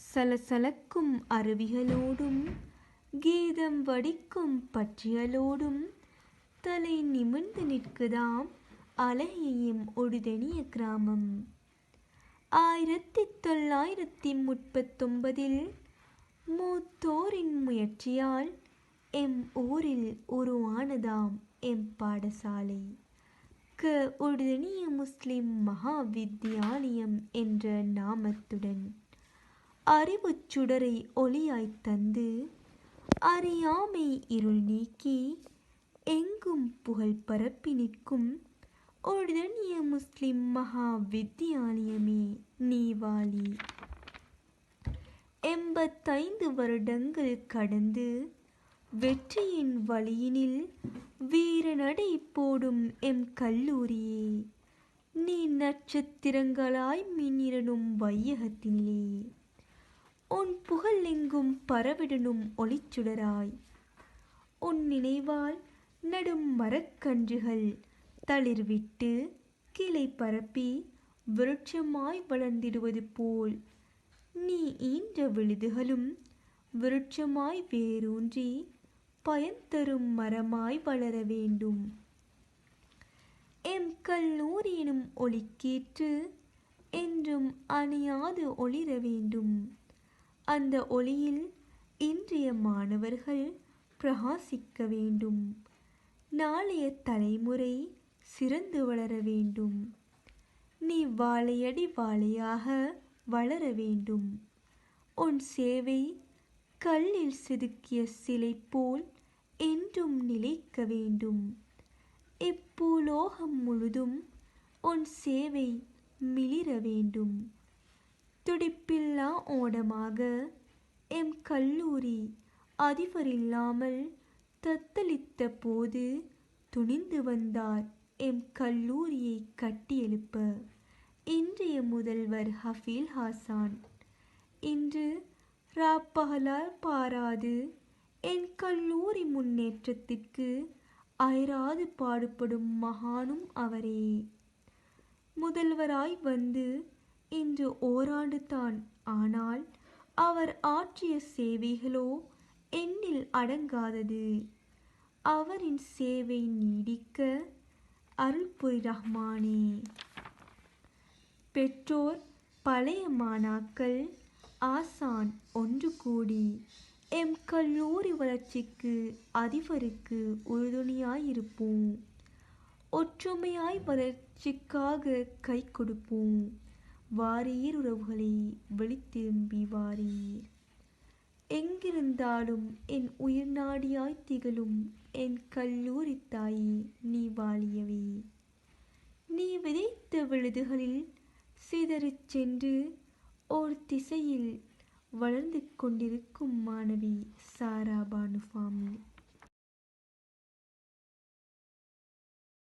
சலசலக்கும் அருவிகளோடும் கீதம் வடிக்கும் பற்றிகளோடும் தலை நிமிர்ந்து நிற்குதாம் அழகியும் ஒடுதனிய கிராமம். 1939 மூத்தோரின் முயற்சியால் எம் ஊரில் உருவானதாம் எம் பாடசாலை ஒடுதனிய முஸ்லிம் மகா வித்தியாலயம் என்ற நாமத்துடன் அறிவுச் சுடரை ஒளியாய்த் தந்து அறியாமை இருள் நீக்கி எங்கும் புகழ் பரப்பி நிற்கும் ஒடுதனிய முஸ்லிம் மகா வித்தியாலயமே நீவாலி. 85 வருடங்கள் கடந்து வெற்றியின் வழியினில் வீரநடை போடும் எம் கல்லூரியே, நீ நட்சத்திரங்களாய் மின்னிரணும் வையகத்தினிலே உன் புகழ் எங்கும் பரவிடணும் ஒளிச்சுடராய். உன் நினைவால் நடும் மரக்கன்றுகள் தளிர்விட்டு கிளை பரப்பி விருட்சமாய் வளர்ந்திடுவது போல் நீ ஈன்ற விழுதுகளும் விருட்சமாய் வேரூன்றி பயன்தரும் மரமாய் வளர வேண்டும். எம் கல்லூரி எனும் ஒளிக்கீற்று என்றும் அணியாது ஒளிர வேண்டும். அந்த ஒளியில் இன்றைய மாணவர்கள் பிரகாசிக்க வேண்டும். நாளைய தலைமுறை சிறந்து வளர வேண்டும். நீ வாழையடி வாழையாக வளர வேண்டும். உன் சேவை கல்லில் செதுக்கிய சிலை போல் என்றும் நிலைக்க வேண்டும். இப்பூலோகம் முழுதும் உன் சேவை மிளிர வேண்டும். துடிப்பில்லா ஓடமாக எம் கல்லூரி அதிபரில்லாமல் தத்தளித்த போது துணிந்து வந்தார் எம் கல்லூரியை கட்டியெழுப்ப இன்றைய முதல்வர் ஹஃபீல் ஹாசான். இன்று ராப்பகலால் பாராது என் கல்லூரி முன்னேற்றத்திற்கு அயராது பாடுபடும் மகானும் அவரே. முதல்வராய் வந்து இன்று ஓராண்டு தான். ஆனால் அவர் ஆற்றிய சேவைகளோ எண்ணில் அடங்காதது. அவரின் சேவை நீடிக்க அருள்புரி ரஹ்மானே. பெற்றோர் பழைய மாணாக்கள் ஆசான் ஒன்று கூடி எம் கல்லூரி வளர்ச்சிக்கு அதிபருக்கு உறுதுணையாயிருப்போம். ஒற்றுமையாய் வளர்ச்சிக்காக கை கொடுப்போம். வாரீர் உறவுகளை வெளித்திரும்பி வாரீர். எங்கிருந்தாலும் என் உயிர் நாடியாய் திகழும் என் கல்லூரி தாயே நீ வாழியவே. நீ விதைத்த விழுதுகளில் சிதறிச் சென்று ஓர் திசையில் வளர்ந்து கொண்டிருக்கும் மாணவி சாரா பானு ஃபாமில்.